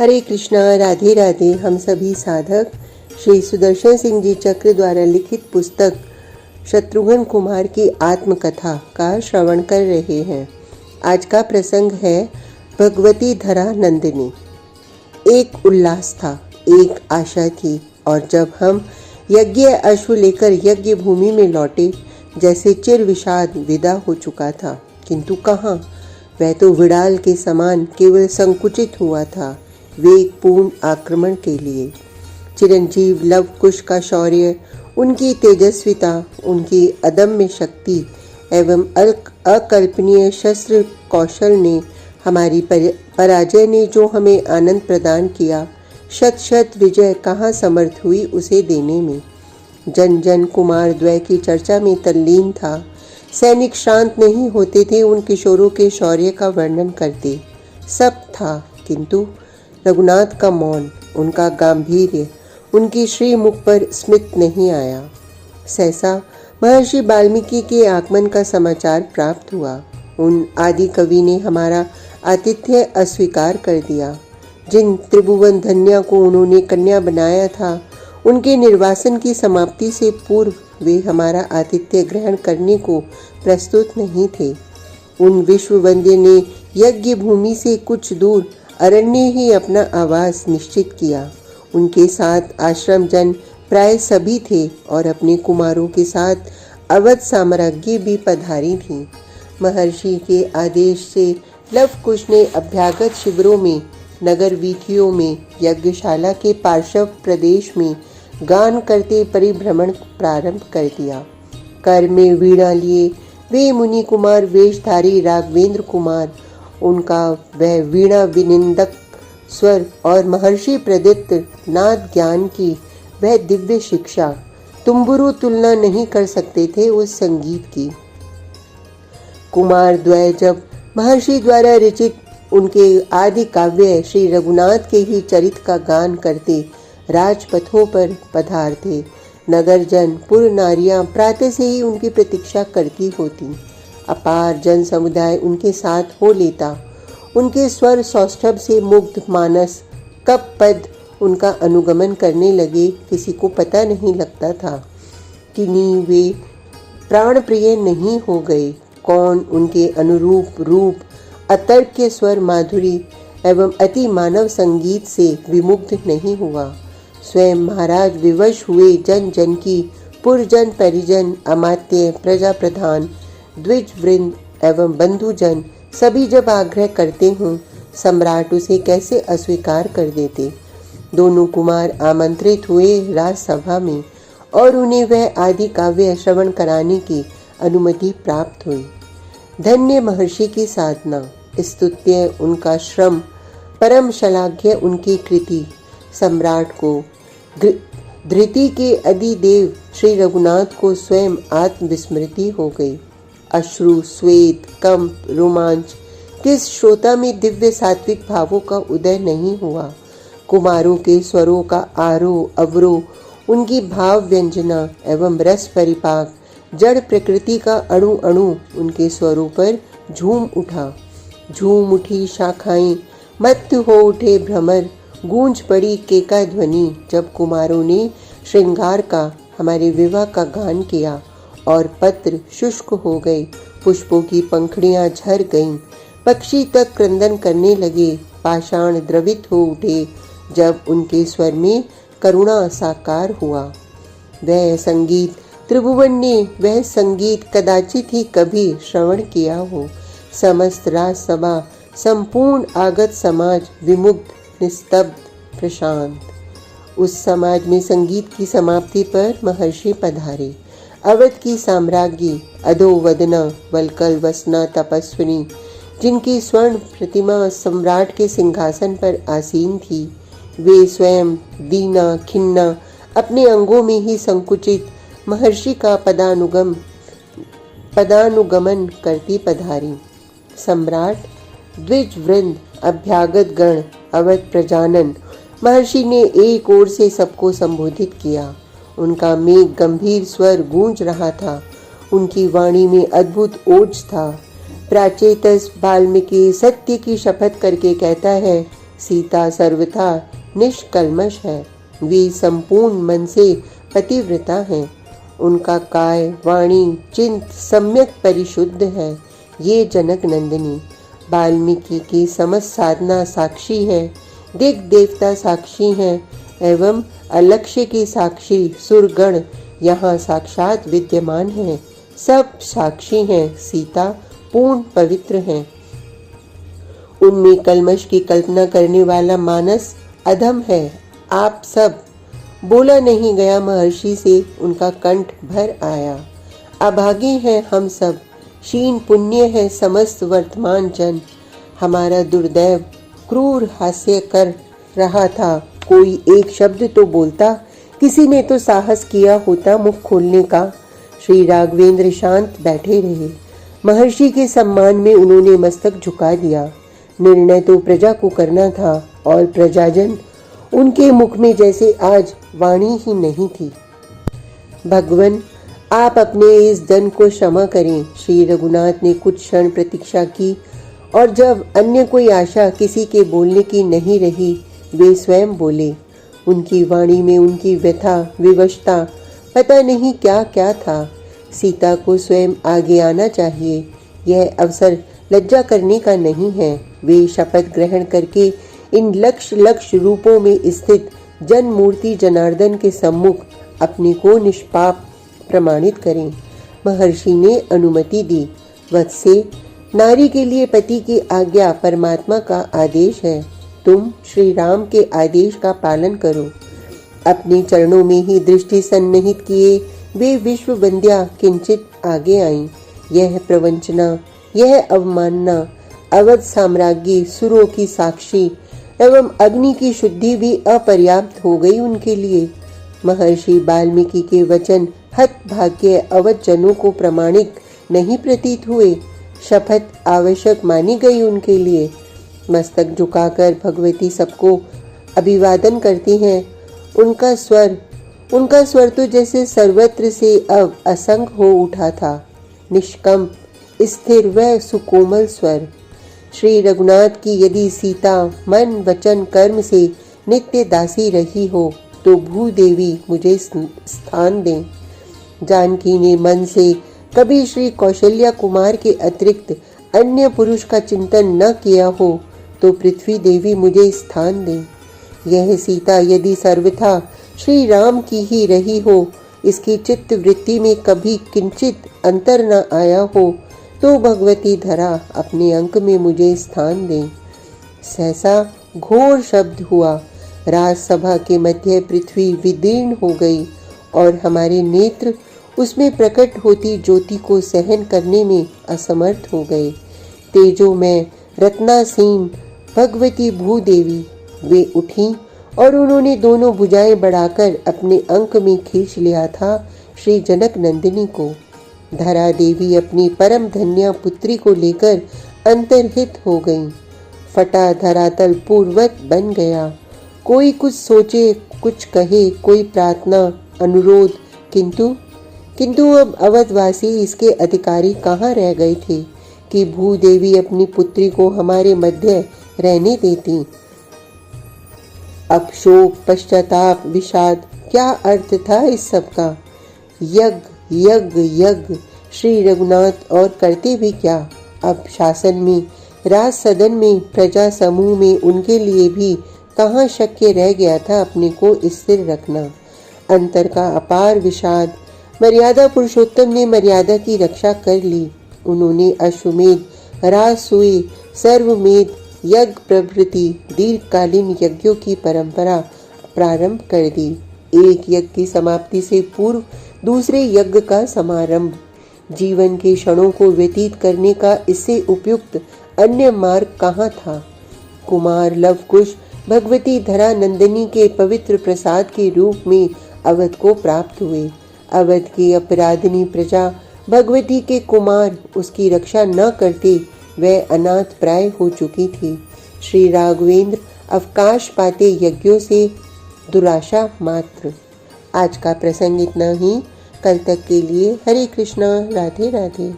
हरे कृष्णा, राधे राधे। हम सभी साधक श्री सुदर्शन सिंह जी चक्र द्वारा लिखित पुस्तक शत्रुघ्न कुमार की आत्मकथा का श्रवण कर रहे हैं। आज का प्रसंग है भगवती धरा नंदिनी। एक उल्लास था, एक आशा थी, और जब हम यज्ञ अश्व लेकर यज्ञ भूमि में लौटे, जैसे चिर विषाद विदा हो चुका था, किंतु कहाँ, वह तो विडाल के समान केवल संकुचित हुआ था वेगपूर्ण आक्रमण के लिए। चिरंजीव लव कुश का शौर्य, उनकी तेजस्विता, उनकी अदम्य शक्ति एवं अकल्पनीय शस्त्र कौशल ने, हमारी पराजय ने जो हमें आनंद प्रदान किया, शत शत विजय कहाँ समर्थ हुई उसे देने में। जन जन कुमार द्वय की चर्चा में तल्लीन था। सैनिक शांत नहीं होते थे उन किशोरों के शौर्य का वर्णन करते। सब था, किंतु रघुनाथ का मौन, उनका गांधीर्य, उनकी श्री मुख पर स्मित नहीं आया। सहसा महर्षि वाल्मीकि के आगमन का समाचार प्राप्त हुआ। उन आदि कवि ने हमारा आतिथ्य अस्वीकार कर दिया। जिन त्रिभुवन धन्या को उन्होंने कन्या बनाया था, उनके निर्वासन की समाप्ति से पूर्व वे हमारा आतिथ्य ग्रहण करने को प्रस्तुत नहीं थे। उन विश्ववंद्य ने यज्ञ भूमि से कुछ दूर अरण्य ही अपना आवास निश्चित किया। उनके साथ आश्रम जन प्राय सभी थे और अपने कुमारों के साथ अवध साम्राज्ञी भी पधारी थी। महर्षि के आदेश से लव कुश ने अभ्यागत शिविरों में, नगर वीथियों में, यज्ञशाला के पार्श्व प्रदेश में गान करते परिभ्रमण प्रारंभ कर दिया। कर में वीणा लिए वे मुनि कुमार वेशधारी राघवेंद्र कुमार, उनका वह वीणा विनिंदक स्वर और महर्षि प्रदत्त नाद ज्ञान की वह दिव्य शिक्षा, तुम्बुरु तुलना नहीं कर सकते थे उस संगीत की। कुमार द्वय जब महर्षि द्वारा रचित उनके आदि काव्य श्री रघुनाथ के ही चरित का गान करते राजपथों पर पधारते, नगर जन पुर नारियां प्रातः से ही उनकी प्रतीक्षा करती होती। अपार जन समुदाय उनके साथ हो लेता। उनके स्वर सौष्ठव से मुग्ध मानस कब पद उनका अनुगमन करने लगे, किसी को पता नहीं लगता था कि वे प्राण प्रिय नहीं हो गए। कौन उनके अनुरूप रूप, अतर्क्य स्वर माधुरी एवं अति मानव संगीत से विमुग्ध नहीं हुआ। स्वयं महाराज विवश हुए जन जन की, पुरजन परिजन, अमात्य, प्रजा प्रधान, द्विज वृंद एवं बंधुजन सभी जब आग्रह करते हों, सम्राट उसे कैसे अस्वीकार कर देते। दोनों कुमार आमंत्रित हुए राजसभा में और उन्हें वह आदि काव्य श्रवण कराने की अनुमति प्राप्त हुई। धन्य महर्षि की साधना, स्तुत्य उनका श्रम, परम श्लाघ्य उनकी कृति। सम्राट को धृति के अधिदेव श्री रघुनाथ को स्वयं आत्मविस्मृति हो गई। अश्रु, स्वेद, कंप, रोमांच, किस श्रोता में दिव्य सात्विक भावों का उदय नहीं हुआ। कुमारों के स्वरों का आरोह अवरोह, उनकी भाव व्यंजना एवं रस परिपाक, जड़ प्रकृति का अणु अणु उनके स्वरों पर झूम उठा। झूम उठी शाखाएं, मत्त हो उठे भ्रमर, गूंज पड़ी केका ध्वनि जब कुमारों ने श्रृंगार का, हमारे विवाह का गान किया। और पत्र शुष्क हो गए, पुष्पों की पंखुड़ियां झर गईं, पक्षी तक क्रंदन करने लगे, पाषाण द्रवित हो उठे जब उनके स्वर में करुणा साकार हुआ। वह संगीत त्रिभुवन ने, वह संगीत कदाचित ही कभी श्रवण किया हो। समस्त राजसभा, संपूर्ण आगत समाज विमुग्ध, निस्तब्ध, प्रशांत। उस समाज में संगीत की समाप्ति पर महर्षि पधारे। अवध की साम्राज्ञी, अधोवदना, वलकल वसना तपस्विनी, जिनकी स्वर्ण प्रतिमा सम्राट के सिंहासन पर आसीन थी, वे स्वयं दीना खिन्ना, अपने अंगों में ही संकुचित महर्षि का पदानुगमन करती पधारी। सम्राट, द्विज वृंद, अभ्यागत गण, अवध प्रजानन, महर्षि ने एक ओर से सबको संबोधित किया। उनका मेघ गंभीर स्वर गूंज रहा था। उनकी वाणी में अद्भुत ओज था। प्राचेतस वाल्मीकि सत्य की शपथ करके कहता है, सीता सर्वथा निष्कल्मष है। वे संपूर्ण मन से पतिव्रता हैं। उनका काय वाणी चिंत सम्यक परिशुद्ध है। ये जनक नंदिनी वाल्मीकि की समस्त साधना साक्षी है। दिग देवता साक्षी हैं एवं अलक्ष्य की साक्षी सुरगण यहाँ साक्षात विद्यमान हैं। सब साक्षी हैं। सीता पूर्ण पवित्र हैं। उनमें कल्मश की कल्पना करने वाला मानस अधम है। आप सब बोला नहीं गया महर्षि से उनका कंठ भर आया। अभागे हैं हम सब, क्षीण पुण्य है समस्त वर्तमान जन। हमारा दुर्दैव क्रूर हास्य कर रहा था। कोई एक शब्द तो बोलता, किसी ने तो साहस किया होता मुख खोलने का। श्री राघवेंद्र शांत बैठे रहे। महर्षि के सम्मान में उन्होंने मस्तक झुका दिया। निर्णय तो प्रजा को करना था और प्रजाजन, उनके मुख में जैसे आज वाणी ही नहीं थी। भगवन, आप अपने इस दन को क्षमा करें। श्री रघुनाथ ने कुछ क्षण प्रतीक्षा की और जब अन्य कोई आशा किसी के बोलने की नहीं रही, वे स्वयं बोले। उनकी वाणी में उनकी व्यथा विवशता पता नहीं क्या क्या था। सीता को स्वयं आगे आना चाहिए। यह अवसर लज्जा करने का नहीं है। वे शपथ ग्रहण करके इन लक्ष लक्ष रूपों में स्थित जन मूर्ति जनार्दन के सम्मुख अपने को निष्पाप प्रमाणित करें। महर्षि ने अनुमति दी। वत्से, नारी के लिए पति की आज्ञा परमात्मा का आदेश है। तुम श्री राम के आदेश का पालन करो। अपने चरणों में ही दृष्टि सन्निहित किए वे विश्व वंद्या किंचित आगे आईं। यह प्रवंचना, यह अवमानना, अवध साम्राज्य सुरों की साक्षी एवं अग्नि की शुद्धि भी अपर्याप्त हो गई उनके लिए। महर्षि वाल्मीकि के वचन हतभाग्य अवध जनों को प्रमाणिक नहीं प्रतीत हुए। शपथ आवश्यक मानी गई उनके लिए। मस्तक झुकाकर भगवती सबको अभिवादन करती हैं। उनका स्वर तो जैसे सर्वत्र से अब असंग हो उठा था। निष्कंप स्थिर व सुकोमल स्वर। श्री रघुनाथ की यदि सीता मन वचन कर्म से नित्य दासी रही हो तो भूदेवी मुझे स्थान दें। जानकी ने मन से कभी श्री कौशल्या कुमार के अतिरिक्त अन्य पुरुष का चिंतन न किया हो तो पृथ्वी देवी मुझे स्थान दें। यह सीता यदि सर्वथा श्री राम की ही रही हो, इसकी चित्त वृत्ति में कभी किंचित अंतर न आया हो, तो भगवती धरा अपने अंक में मुझे स्थान दें। सहसा घोर शब्द हुआ। राजसभा के मध्य पृथ्वी विदीर्ण हो गई और हमारे नेत्र उसमें प्रकट होती ज्योति को सहन करने में असमर्थ हो गए। तेजो में रत्नासीन भगवती भूदेवी वे उठी और उन्होंने दोनों भुजाएं बढ़ाकर अपने अंक में खींच लिया था श्री जनक नंदिनी को। धरा देवी अपनी परम धन्या पुत्री को लेकर अंतर्हित हो गईं। फटा धरातल पूर्वत बन गया। कोई कुछ सोचे, कुछ कहे, कोई प्रार्थना अनुरोध, किंतु अब अवधवासी इसके अधिकारी कहाँ रह गए थे कि भूदेवी अपनी पुत्री को हमारे मध्य रहने देती। अब शोक पश्चाताप विषाद क्या अर्थ था इस सब का। यज्ञ यज्ञ यज्ञ श्री रघुनाथ और करते भी क्या। अब शासन में, राज सदन में, प्रजा समूह में उनके लिए भी कहाँ शक्य रह गया था अपने को स्थिर रखना। अंतर का अपार विषाद। मर्यादा पुरुषोत्तम ने मर्यादा की रक्षा कर ली। उन्होंने अश्वमेध, राजसूय, सर्वमेध यज्ञ प्रभृति दीर्घकालीन यज्ञों की परंपरा प्रारंभ कर दी। एक यज्ञ की समाप्ति से पूर्व दूसरे यज्ञ का समारंभ। जीवन के क्षणों को व्यतीत करने का इससे उपयुक्त अन्य मार्ग कहाँ था। कुमार लवकुश भगवती धरा नंदिनी के पवित्र प्रसाद के रूप में अवध को प्राप्त हुए। अवध की अपराधिनी प्रजा भगवती के कुमार उसकी रक्षा न करते वह अनाथ प्राय हो चुकी थी। श्री राघवेंद्र अवकाश पाते यज्ञों से दुराशा मात्र। आज का प्रसंग इतना ही। कल तक के लिए हरे कृष्णा, राधे राधे।